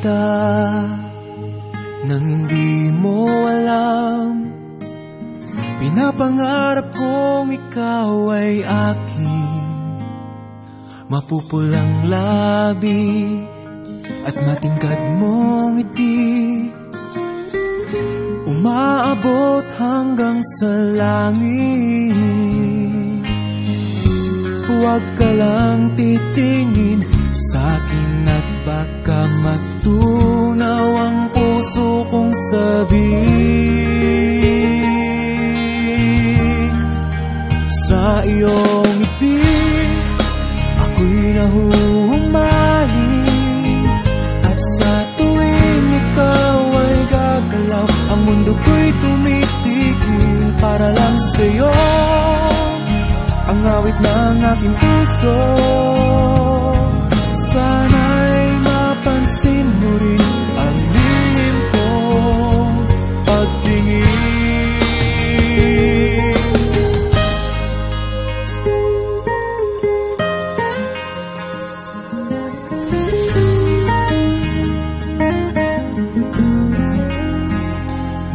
kita nang hindi mo alam. Pinapangarap kong ikaw ay akin, mapupulang labi at matingkad mong ngiti, umaabot hanggang sa langit. Huwag ka lang titingin sa'kin at baka matunaw ang puso kong sabihin. Sa iyong ngiti ako'y nahuhumaling, at sa tuwing ikaw ay gagalaw, ang mundo ko'y tumitigil para lang sa'yo. Ang awit ng aking puso, sana'y mapansin mo rin ang lihim kong pagtingin.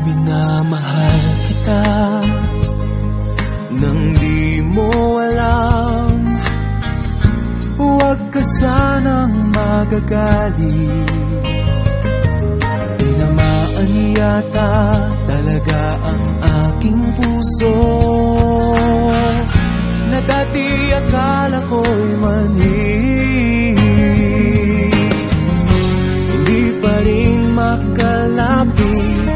Minamahal kita nang di mo alam. Huwag ka sanang magagalit, tinamaan yata talaga ang aking puso, na dati akala ko'y manhid. Hindi pa rin makalapit